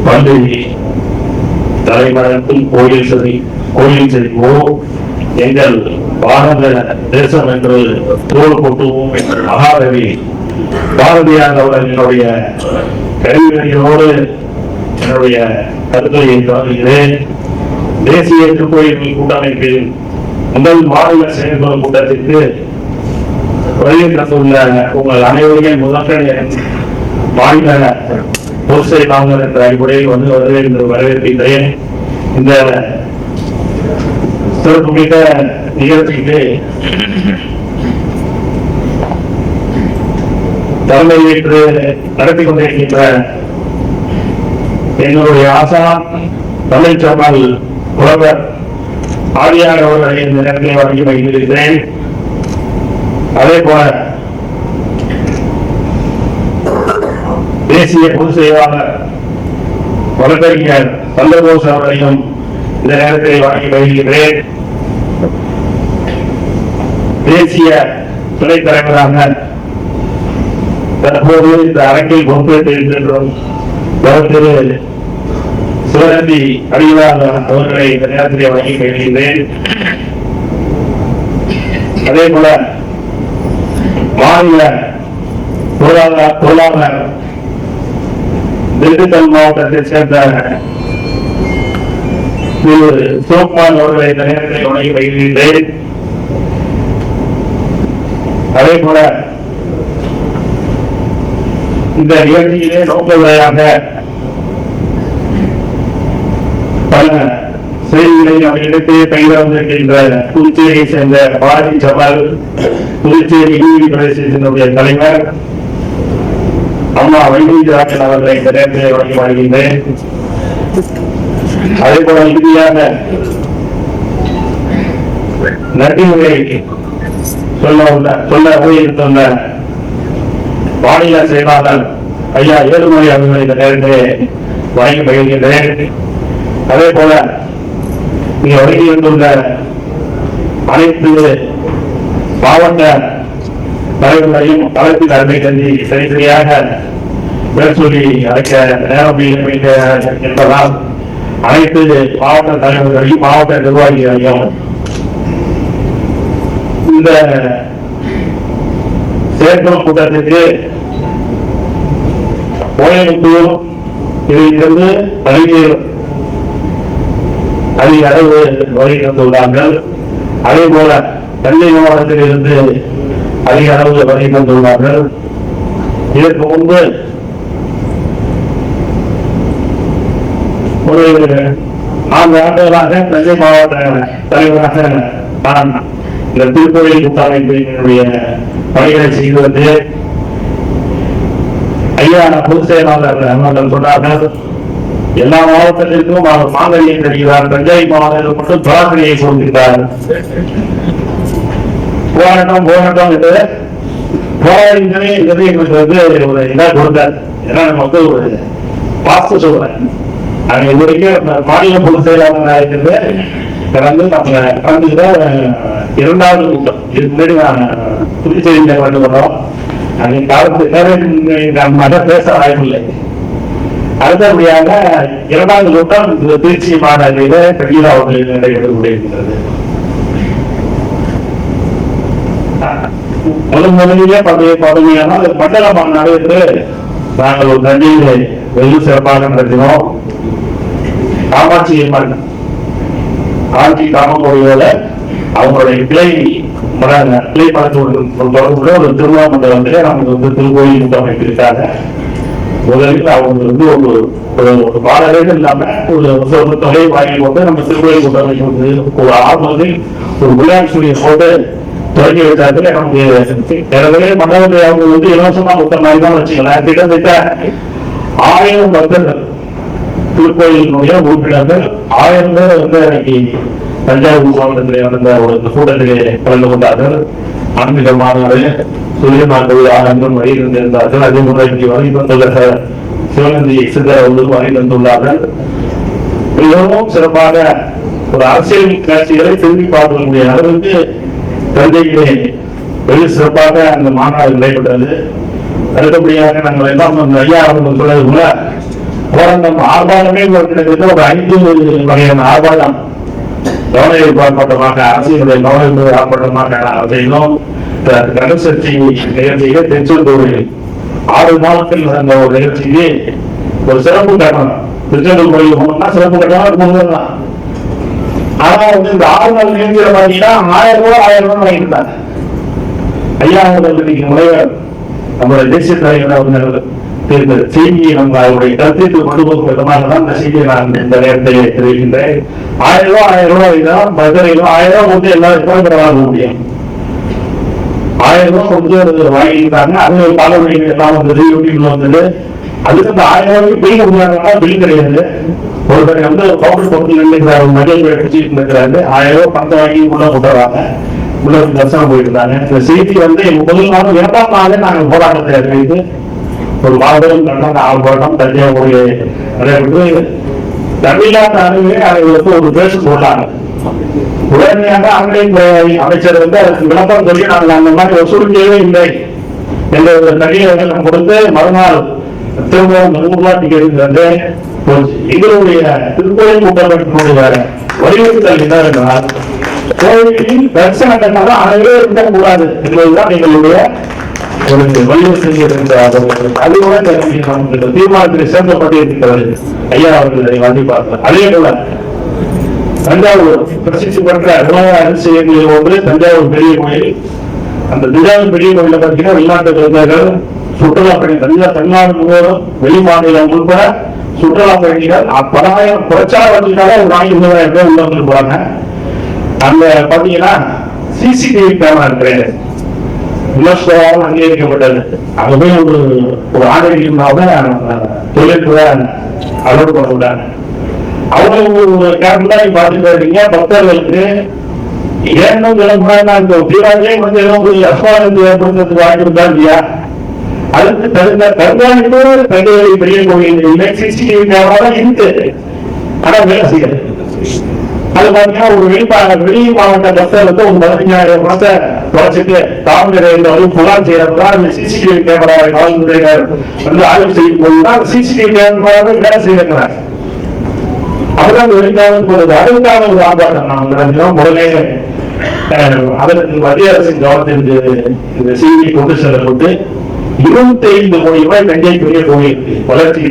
பள்ளி தலைமறைக்கும் கோயில் செறிவோ எங்கள் பாரத தேசம் என்று தோல் கொட்டுவோம் என்ற மகாகவி பாரதியார் அவர்களுடைய கல்வியோடு என்னுடைய கருத்தை தொடங்குகிறேன். தேசிய திருக்கோயில்கள் கூட்டமைப்பில் முதல் மாநில செயல்படும் கூட்டத்திற்கு வருகை தந்துள்ள உங்கள் அனைவரையும் முதல் மாநில பொதுச் செயலாளர் என்ற அடிப்படையில் வந்து வரவேற்கின்றேன். இந்த சிறப்புமிக்க நிகழ்ச்சிக்கு தலைமையேற்று நடத்தி கொண்டிருக்கின்ற எங்களுடைய ஆசான் தமிழ்ச்சமல் புலவர் ஆடியார் அவர்களை இந்த நேரத்தில் வழங்கி வைத்திருக்கிறேன். அதே போல தேசிய பொதுச் செயலாளர் வழக்கறிஞர் சந்தோஷ் அவர்களையும் இந்த நேரத்தில் வழங்கி வருகிறேன். தேசிய துணைத் தலைவராக தற்போது இந்த அரங்கில் பொறுப்பேற்றிருக்கின்றோம் திரு சிவகந்தி அடிகளார் அவர்களை இந்த நேரத்தில் வழங்கி வருகிறேன். அதே போல மாநில பொருளாளர் திண்டுக்கல் மாவட்டத்தை சேர்ந்த திரு சிவகுமார் அவர்களை இந்த நேரத்தில் வழங்கி வருகின்றேன். அதே போல இந்த நிகழ்ச்சியிலே நோக்கமாக பல செய்திகளை அவர்களிடத்தே பயிர வந்திருக்கின்ற புதுச்சேரியை சேர்ந்த பாரதி ஜமால் புதுச்சேரி யூனி பிரதேசத்தினுடைய தலைவர் அம்மா வைத்தியராஜன் அவர்களை இந்த நேரத்தில் வழங்கி வருகின்றேன். அதே போல இறுதியாக நன்றிகளை சொல்ல போயிருந்த மாநில செயலாளர் ஐயா ஏழுமலை அவர்களை இந்த நேரத்தில் வழங்கி மகிழ்கின்றேன். அதே போல இங்கே வழங்கி வந்துள்ள அனைத்து மாவட்ட தலைவர்களையும் களத்தில் அருமை கருதி சரியாக பேர் சொல்லி அழைக்க நேரம் என்பதால் அனைத்து மாவட்ட தலைவர்களையும் மாவட்ட நிர்வாகிகளையும் இந்த சேர்க்கும் கூட்டத்திற்கு கோயம்புத்தூர் இதிலிருந்து பல்வேறு அதிக அளவு வருகை தந்துள்ளார்கள். அதே போல தஞ்சை மாவட்டத்தில் இருந்து அதிக அளவு வருகை தந்துள்ளார்கள். இதற்கு முன்பு ஒரு 4 ஆண்டுகளாக தஞ்சை மாவட்ட தலைவராக நான் இந்த திருக்கோயில் கூட்டமைப்பினுடைய பணிகளை செய்து வந்து ஐயா பொதுச் செயலாளர் அவர்கள் சொன்னார்கள், எல்லா மாவட்டத்திற்கும் அவர் மாங்கல்யம் தருகிறார், தஞ்சை மாவட்டத்தில் மட்டும் பிரார்த்தனையை கொடுக்கிறார். போராட்டம் என்று போராடிங்களே எங்களுக்கு வந்து ஒரு இதாக கொடுத்தார். ஏன்னா நம்ம வந்து ஒரு பார்த்து சொல்றேன், அங்க இது வரைக்கும் மாநில பொதுச் செயலாளராக இருக்கிறது கடந்து நம்ம கலந்துக்கிட்ட 2வது கூட்டம். இதுக்கு முன்னாடி நான் புதுச்சேரியில் கலந்து கொண்டோம். அந்த காலத்து மத பேச வாய்ப்பில்லை. அடுத்தபடியாக 2வது கூட்டம் திருச்சி மாநகரில கல்வியாளர்கள் நடைபெற்றுக் கொண்டிருக்கிறது. முதலிலே பதவியான மண்டல மாநாடு என்று நாங்கள் ஒரு தஞ்சையிலே வெகு சிறப்பாக நடத்தினோம். காமாட்சி அம்மன் காஞ்சி காமக்கோடியோட அவங்களுடைய கிளை படத்தோடு தொடர்புடைய ஒரு திருவிழா மண்டலத்திலே நமக்கு வந்து திருக்கோயில் கூட்டமைப்பு இருக்காங்க. முதலில் அவங்க வந்து ஒரு பாடல்கள் இல்லாம ஒரு தொகையை வாங்கி கொண்டு நம்ம திருக்கோயில் கூட்டமைப்பு ஒரு ஆர்வத்தில் ஒரு விளையாட்டு போட்டு தொடங்கி வைத்தார்கள். நமக்கு மண்டலத்தை அவங்க வந்து இலவசமா கொடுத்த மாதிரி தான் வச்சுக்கலாம். கிட்டத்தட்ட 1000 பக்தர்கள் திருக்கோயிலுடைய உறுப்பினர்கள் 1000 பேர் வந்து இன்னைக்கு தஞ்சாவூர் மாவட்டத்திலே நடந்த ஒரு கூட்டத்திலே கலந்து கொண்டார்கள். ஆன்மீக மாநாடு சூரியநாடு அன்பும் வழி இருந்திருந்தார்கள். அதே போல இங்கே வழி வந்துள்ள சிவகந்தி சித்தர் வழி தந்துள்ளார்கள். மிகவும் சிறப்பாக ஒரு அரசியல் காட்சிகளை திரும்பி பார்க்கக்கூடிய அளவுக்கு தஞ்சையிலே வெகு சிறப்பாக அந்த மாநாடு நடைபெற்றது. அடுத்தபடியாக நாங்கள் எல்லாம் ஐயா அவர்கள் சொன்னது போல போராட்டம் ஆர்ப்பாட்டமே கிட்டத்தட்ட ஒரு 5 வகையான ஆர்ப்பாட்டம் கவன ஏற்பாட்டமாக அரசியலுடைய கவன ஆர்ப்பாட்டமாக அப்படின்னும் கடல் சர்ச்சை நிகழ்ச்சியில திருச்செந்தூரில் 6 நாட்கள் நடந்த ஒரு நிகழ்ச்சிக்கு ஒரு சிறப்பு கட்டணம் திருச்செந்தூர் கோயில் போனோம்னா சிறப்பு கட்டணம் 3 தான். ஆனா வந்து இந்த 6 நாள் நிகழ்ச்சியில பாத்தீங்கன்னா 1000 ரூபாய் வாங்கிட்டாங்க. ஐயா அவர்கள் இன்னைக்கு முறைவர் நம்மளுடைய தேசிய தலைவர் அவர்கள் செய்தியை நம்ம அவருடைய கருத்துக்கு கொண்டு போகும் விதமாக தான் இந்த செய்தியை நான் இந்த நேரத்தில் தெரிவிக்கின்றேன். 1000 ரூபாய் தான் மதுரையிலும் 1000 வந்து எல்லாருக்கும் வாங்க முடியும். 1000 வந்து வாங்கிட்டாங்க. அது பாலவழிகள் எல்லாம் வந்தது, யூடியூப்ல வந்தது. அதுக்கு அந்த 1000 ரூபாய்க்கு பில் கொடுக்குறாங்கன்னா பில் கிடையாது. ஒருத்தர் வந்து பவுடர் பொருள் நின்றுக்கிறாரு, மதியம் வச்சுட்டு இருக்கிறாரு. 1000 ரூபாய் பணத்தை வாங்கி உள்ள போட்டுறாங்க. உள்ள தரிசனம் போயிட்டு இருந்தாங்க. இந்த செய்தி வந்து முதல் நாள் 2ஆம் நாளே நாங்கள் போராட்டத்தை அறிவித்து ஒரு மாபெரும் கண்டன ஆர்ப்பாட்டம் தஞ்சாவூரில் நடைபெற்று தமிழ்நாட்டு அறிவே அவர்களுக்கு ஒரு பேச்சு போட்டாங்க. உடனடியாக அமைச்சர் வந்து அதற்கு விளக்கம் சொல்லி நாங்கள் அந்த மாதிரி வசூலிக்கவே இல்லை என்ற ஒரு தனியாக கொடுத்து மறுநாள் திரும்பவும் 100 ரூபாய் டிக்கெட் வந்து எங்களுடைய திருக்கோயில் கூட்டமைப்பினுடைய வலியுறுத்தல் என்னவென்றால் கோயிலில் தரிசன கட்டணம் அறவே இருக்கக்கூடாது என்பதுதான் எங்களுடைய ஒரு வலியுறுத்தல் இருந்த அதுவுடன் தீர்மானத்தில் சேர்க்கப்பட்டிருக்கிறது. ஐயா அவர்கள் வந்திப்பார்கள். அதே போல தஞ்சாவூர் பிரசித்தி பெற்ற உணவு அதிசயங்களில் ஒன்று தஞ்சாவூர் பெரிய கோயில். அந்த தஞ்சாவூர் பெரிய கோயில பார்த்தீங்கன்னா வெளிநாட்டு கலைஞர்கள் சுற்றுலா பயணிகள் தமிழ்நாடு முழுவதும் வெளி மாநிலம் உட்பட சுற்றுலா பயணிகள் 10,000 பிரச்சார வண்டிக்காக ஒரு 4,000 பேர் உள்ள வந்துருப்பாங்க. அங்க பாத்தீங்கன்னா சிசிடிவி கேமரா கிடையாது, யுனெஸ்கோவால் அங்கீகரிக்கப்பட்டது. அங்க போய் ஒரு ஆணையம் தொழில்துறை அலோட் பண்ண விட்டாங்க. அவங்க ஒரு கேமரா பார்த்துட்டு இருக்கீங்க. பக்தர்களுக்கு ஏன்னும் தீராஜே வந்து ஏற்படுத்துறதுக்கு வாய்ப்பு இருந்தா இல்லையா? அதுக்கு தகுந்த கண்காணிப்பு தங்கவேலி பெரிய கோயில் சிசிடிவி கேமரா தான் இருக்கு. ஆனா வேலை செய்யாது. அது பாத்தீங்கன்னா ஒரு வெளி மாவட்ட பக்தர் வந்து ஒரு 15,000 பணத்தை குறைச்சிட்டு தாமரை புகார் செய்யறதுதான் சிசிடிவி கேமரா காவல்துறையினர் வந்து ஆய்வு செய்யும் போதுதான் சிசிடிவி கேமராவை வேலை செய்யறாங்க. அதுதான் வெளிக்காவல் போறது. அதுக்கான ஒரு ஆர்ப்பாட்டம் நாம் நடத்தினோம். முதலே அதற்கு மத்திய அரசின் கவனத்திற்கு இந்த செய்தியை கொண்டு செல்லப்பட்டு 25 கோடி ரூபாய் தஞ்சை பெரிய கோயில் வளர்ச்சி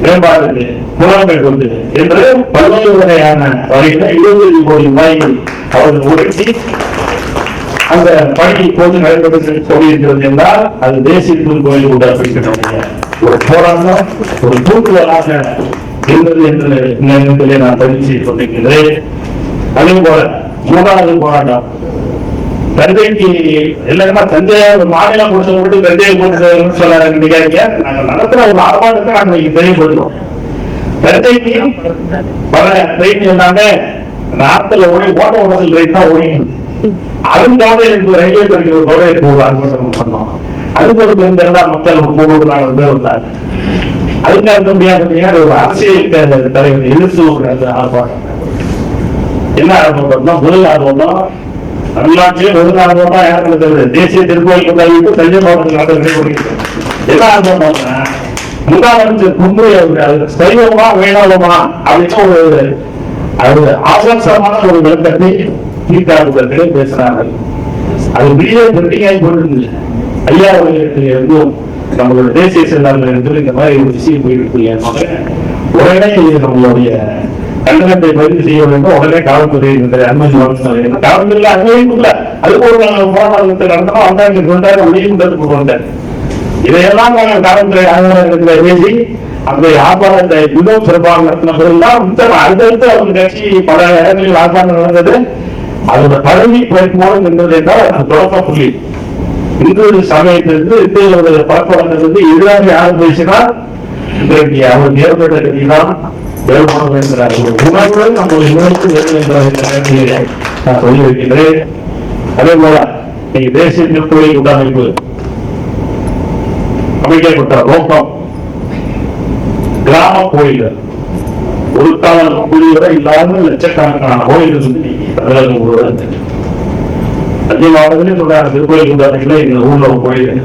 மேம்பாடு புலங்கள் கொண்டு என்று பல்வேறு வகையான வகையில் 25 கோடி ரூபாய் அவர்கள் உயர்த்தி அந்த பணி போது நடைபெற்று கொண்டிருக்கிறது என்றால் அது தேசிய கோயில் உண்டாக்கப்பட்ட ஒரு போராட்டம், ஒரு தூண்டுதலாக இருந்தது என்று நேரத்திலே நான் பதிவு செய்து கொண்டிருக்கின்றேன். அதே போல 3வது போராட்டம் தஞ்சைக்கு இல்லைன்னா தஞ்சையார் மாநிலம் கொடுத்து விட்டு தஞ்சையை கொடுத்து சொல்ல நினைக்காதீங்க. நாங்கள் நடத்துற ஒரு ஆர்ப்பாட்டத்தை நாங்கள் தெரியப்படுத்தோம். தஞ்சைக்கு பல ட்ரெயின் எல்லாமே நாட்டில் ஓட்ட ஓட்டத்தில் ட்ரெயின் தான் ஓடிங்க. அதுக்காக எனக்கு ரயில்வே துறைக்கு ஒரு தொகைக்கு ஒரு ஆர்ப்பாட்டம் பண்ணோம். அதுக்கு ஒரு 2 மக்கள் 300-400 பேர் வந்தாங்க. அதுக்காக முடியாத ஒரு அரசியல் தலைவர் எழுத்து அந்த ஆர்ப்பாட்டம். என்ன ஆர்ப்பாட்டம்னா முதல் ஆர்ப்பாட்டம் தமிழ்நாட்டிலே ஒரு ஆர்ப்பாட்டம் யாருக்கு தேசிய திருக்கோயில் கூட்டாளிக்கு தஞ்சை மாவட்டத்தில் என்ன ஆர்ப்பாட்டம்னா முதலமைச்சர் கும்பு சைவமா வேணாலுமா அப்படின்னு ஒரு ஆபாசமான ஒரு விளக்கத்தை தீர்க்காளர்களே பேசுறாங்க. அது வெளியே பெட்டிங்காகி கொண்டிருந்தது. ஐயா வந்து நம்மளோட தேசிய செயலாளர்கள் இந்த மாதிரி ஒரு விஷயம் போயிட்டு உடனே நம்மளுடைய கண்டனத்தை பதிவு செய்ய வேண்டும். உடனே காவல்துறை அனுமதி வழங்க. காவல்துறையில அனுமதியும் இல்லை. அதுக்கு ஒரு போராட்டத்தை நடத்தணும். வந்தார் இதையெல்லாம் நாங்கள் காவல்துறை அலுவலகத்தில் பேசி அந்த ஆர்ப்பாட்டத்தை மிகவும் சிறப்பாக நடத்தின பிறகுதான் அடுத்தடுத்து அவங்க கட்சி பல இடங்களில் ஆர்ப்பாட்டம் நடந்தது. அதோட பதவி மூலம் நின்றது என்றால் அது தொடக்க புள்ளி. இந்து சமயத்திலிருந்து இந்து பழக்கவழக்கத்திலிருந்து எதிராக யாரும் பேசினால் இன்றைக்கு அவர் ஏற்பட்ட கட்சிதான் வேறுபாடு என்கிறார். உணர்வுடன் நம்மளுடைய நான் சொல்லி வைக்கின்றேன். அதே போல நீங்க தேசிய திருக்கோயில் கூட்டமைப்பு அமைக்கப்பட்ட நோக்கம் கிராம கோயில்கள் ஒரு கால குடிவரை இல்லாத லட்சக்கணக்கான கோயில்கள் வந்து தமிழகம் முழுவதும் தஞ்சை மாவட்டத்திலே சொல்றாங்க. திருக்கோயில் கூட்டமைப்புல எங்க ஊர்ல ஒரு கோயில்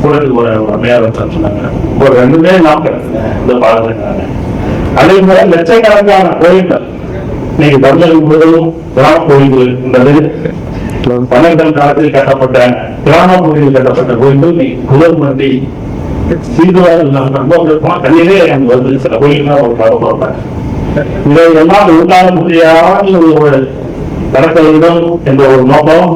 கூடத்துக்கு ஒரு அம்மையார் சொன்னாங்க, ஒரு 2 பேர் நாம் இந்த பாடல்கள். அதே போல லட்சக்கணக்கான கோயில்கள் இன்னைக்கு தமிழகம் முழுவதும் கிராம கோயில்கள் என்பது 12ஆம் காலத்தில் கட்டப்பட்ட கிராம கோயிலில் கட்டப்பட்ட கோயில்கள் முதல் மண்டி தண்ணீரே அங்கு வந்து சில கோயில்கள் ஒரு பார்ப்பாங்க. இதையெல்லாம் உண்டான முடியாத ஒரு நடக்க வேண்டும் என்ற ஒரு நோக்கம்.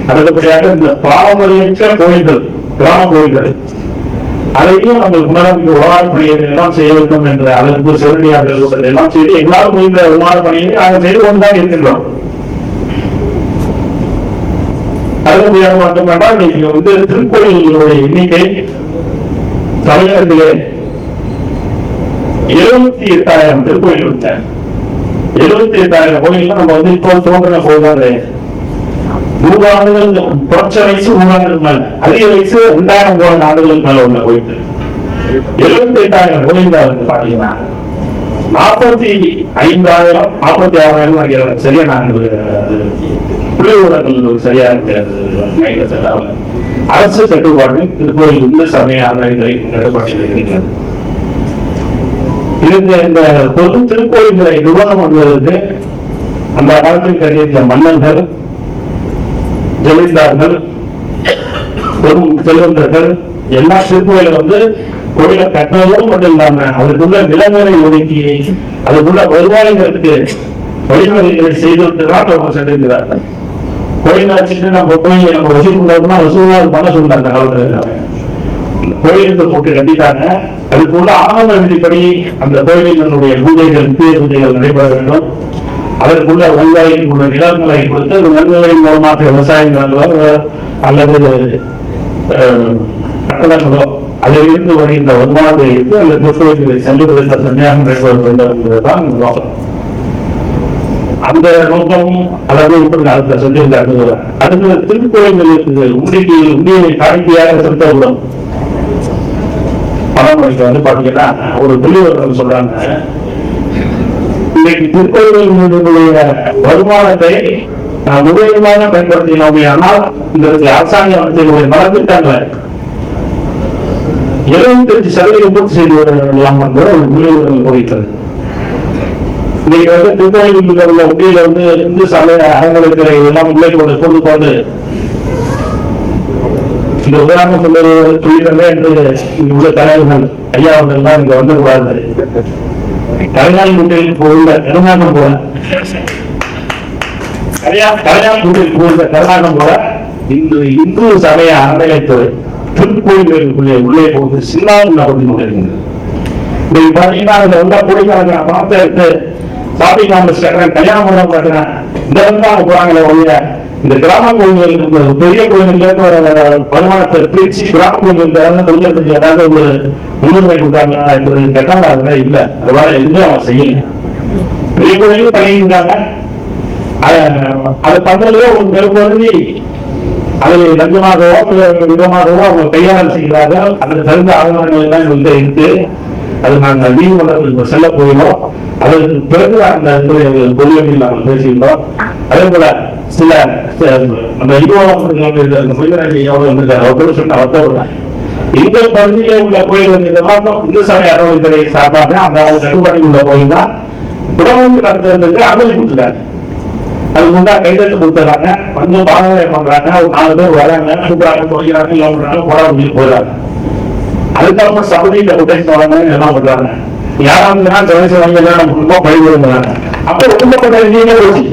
அடுத்தபடியாக இந்த பாரம்பரியற்ற கோயில்கள் கிராம கோயில்கள் அதையும் நம்ம உணர்வுக்கு உணவான பணியை எல்லாம் செய்ய வேண்டும் என்ற அதற்கு சிறுநியார்கள் எல்லாம் செய்து எல்லாரும் இந்த உணவான பணியை நாங்கள் செய்து கொண்டுதான் இருக்கின்றோம். அடுத்தபடியாக மட்டுமென்றால் நீங்க வந்து திருக்கோயில்களுடைய எண்ணிக்கை தமிழகத்திலே 78,000 திருக்கோயில் இருக்க 78,000 கோயில் நம்ம வந்து இப்போ தோன்றின கோயில் 100 ஆண்டுகள் குறைச்ச வயசு 100 ஆண்டுகள் மேல, அதிக வயசு 2000 ஆண்டுகளுக்கு மேல உள்ள கோயில் 78,000 கோயில் வந்து பாத்தீங்கன்னா 45,000 46,000 சரியா நாங்கள் புள்ளி ஊடகங்கள் சரியா இருக்கிறது. அரசு கட்டுப்பாடு திருக்கோயில் இந்த சமய ஆதாரங்களை கட்டுப்பாட்டில் இருக்கிறது. இந்த பொது திருக்கோயில்களை நிர்வாகம் பண்ணுவதற்கு அந்த காலத்தில் கட்டிய மன்னர்கள், ஜமீன்தார்கள், பெரும் செல்வந்தர்கள் எல்லா திருக்கோயில வந்து கோயிலை கட்டுவதும் மட்டும் இல்லாம அதுக்குள்ள நிலங்களை ஒதுக்கி அதுக்குள்ள வருவாய்களுக்கு வழிமுறைகளை செய்துவிட்டுதான் அவங்க சென்றிருக்கிறார்கள். கோயில் வச்சுட்டு நம்ம போய் நம்ம வசூல் பண்ணா வசூலாக பண்ண சொல்ல அந்த காலத்துல கோயிலுக்கு போட்டு கட்டிட்டாங்க. அதுக்குள்ள ஆகம விதிப்படி அந்த கோயிலினுடைய பூஜைகள் நித்திய பூஜைகள் நடைபெற வேண்டும். அதற்குள்ள வருவாய்க்கு உள்ள நிலங்களை கொடுத்து அந்த நெல்களின் மூலமாக விவசாயங்களோ அல்லது கட்டடங்களோ அதில் இருந்து வருகின்ற வருமானத்தை எடுத்து அந்த திருக்கோயில்களை சென்று தனியாக நடைபெற வேண்டும் என்பதுதான் நோக்கம். அந்த நோக்கம் அளவு அடுத்த சொல்லியிருந்தாங்க. அடுத்த திருக்கோயில்களுக்கு உண்டியை காணிக்கையாக செலுத்தப்படும் பணம் வந்து பாத்தீங்கன்னா ஒரு தொழில்வர்கள் சொல்றாங்க, இன்னைக்கு திருக்கோயில்களுடைய வருமானத்தை முறையமாக பயன்படுத்தினோமே ஆனால் இந்த அரசாங்கம் மறந்துட்டாங்க 75% பூர்த்தி செய்து வரலாம் என்ற ஒரு தொழில்வர்கள் கோரிக்கிறது. இன்னைக்கு வந்து திருக்கோயில்களில் உள்ள உண்டியில வந்து இந்து சமய அறநிலைத்துறை எல்லாம் உள்ளே கொண்டு கொண்டு இந்த உதாரணம் சொல்றது சொல்லிடுறேன் என்று இங்க உள்ள தலைவர்கள் ஐயா அவர்கள் தான் இங்க வந்து கூடாது. கலைஞான் குட்டையில் போகிற கருநாகம் போல கலைஞான் குட்டையில் போகிற கருநாகம் போல இன்று இந்து சமய அறநிலைத்துறை திருக்கோயில்களுக்குள்ளே உள்ளே போகுது சின்னாவும் நடந்து கொண்டிருக்கிறது. இன்னைக்கு பாத்தீங்கன்னா அதுல வந்தா கோடிக்கணக்கான பணத்தை எடுத்து ஷாப்பிங் காம்ப்ளெக்ஸ் கட்டுறேன், கல்யாணம் பண்ண கட்டுறேன், இந்த வந்து அவங்க போறாங்களே ஒழிய இந்த கிராம கோயில்களுக்கு பெரிய கோயில்களுக்கு வருமானத்தை பிரிச்சு கிராம கோயில்களுக்கு ஏதாவது ஒரு முன்னுரிமை கொடுத்தாங்களா என்பது கேட்டால் அதெல்லாம் இல்லை. அதுவாறு எதுவுமே அவங்க செய்யல. பெரிய கோயிலும் பண்ணியிருந்தாங்க. அதை பண்றதுல ஒரு பெரும்பகுதி அதை லஞ்சமாகவோ விதமாகவோ அவங்க கையாளர் செய்கிறார்கள். அந்த தகுந்த ஆவணங்கள் எல்லாம் எங்கள்கிட்ட இருக்கு. அது நாங்கள் நீதிமன்றங்களுக்கு செல்ல போயினோம். அதற்கு பிறகு அந்த கொள்கையில் நாங்கள் பேசியிருந்தோம். அதே போல சில அந்த இந்த பகுதியில் உள்ள கோயில் இந்து சமய அறநிலைத்துறை சார்பாக அந்த கட்டுப்பாட்டில் உள்ள கோயில் தான் குடமும் நடத்துறதுக்கு அனுமதி கொடுத்துட்டாங்க. அது முன்னா கைதட்டு கொடுத்துறாங்க, கொஞ்சம் பாதனை பண்றாங்க, ஒரு 4 பேர் வராங்க, கூப்பிடாங்க, போகிறாங்க, எல்லாம் பண்றாங்க, போட முடியும் போயிடறாங்க. அதுக்கப்புறம் சபதியில உடைச்சு வராங்க, எல்லாம் பண்றாங்க. யாராவது நம்ம பழிவிடுங்கிறாங்க. அப்ப ஒடுக்கப்பட்ட நீங்க போச்சு.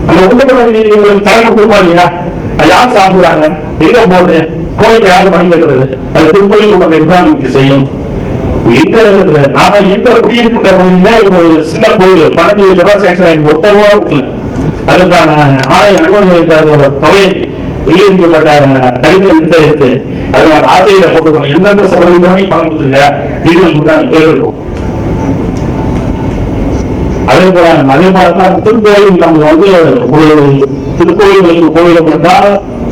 அந்த ஒடுக்கப்பட்ட நீதிகளுக்கு தலைமை கொடுப்பா இல்லையா? யார் சாப்பிடுறாங்க, எங்க போகுது, கோயிலுக்கு யாரும் பணி கட்டுறது, அது திருக்கோயில் உள்ள எக்ஸாமுக்கு செய்யும். நாம எந்த குடியிருக்கிற சின்ன கோயில் 15 ரூபாய் சேக்ஷன் ஆகி 10 ரூபா அதுக்கான ஆணைய அனுமதி தொகை வெளியிடப்பட்ட கடிதம் எடுத்து அதனால ஆசையில போட்டுக்கணும். எந்தெந்த சபையிலுமே பணம் கொடுத்துங்க கேட்கும். அதே போல அதே மாதிரிதான் திருக்கோயில் நம்ம வந்து ஒரு திருக்கோயில்களுக்கு கோயிலை பண்ணா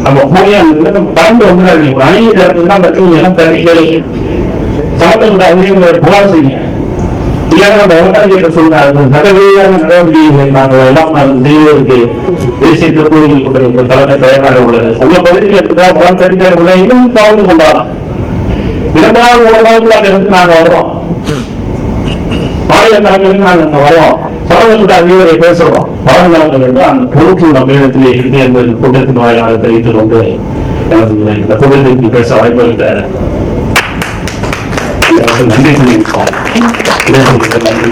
நம்ம போய் கலந்து வந்து அணிய இடத்துல தான் இடம் தண்ணிகள் சமத்தோட அதிகங்களை புகார் செய்யுங்க. சட்டரீதியான நடவடிக்கைகளை நாங்கள் எல்லாம் செய்வதற்கு தேசிய கோயில் கூட்டமைப்பு தலைமை தயாராக உள்ளது. அந்த பகுதியில் இன்னும் கலந்து கொண்டாடலாம். 2வது 3வது இடத்துக்கு நாங்கள் வரோம். மாநில தலைமையில் நாங்கள் வரோம். சமூகத்துக்கு அதிகாரியை பேசுறோம். பாடநலங்கள் அந்த பொறுப்பு நம்ம இடத்திலே இருக்கு என்பது கூட்டத்தின் வாயிலாக தெரிவித்துக் கொண்டு இந்த கூட்டத்திற்கு பேச வாய்ப்பு நன்றி.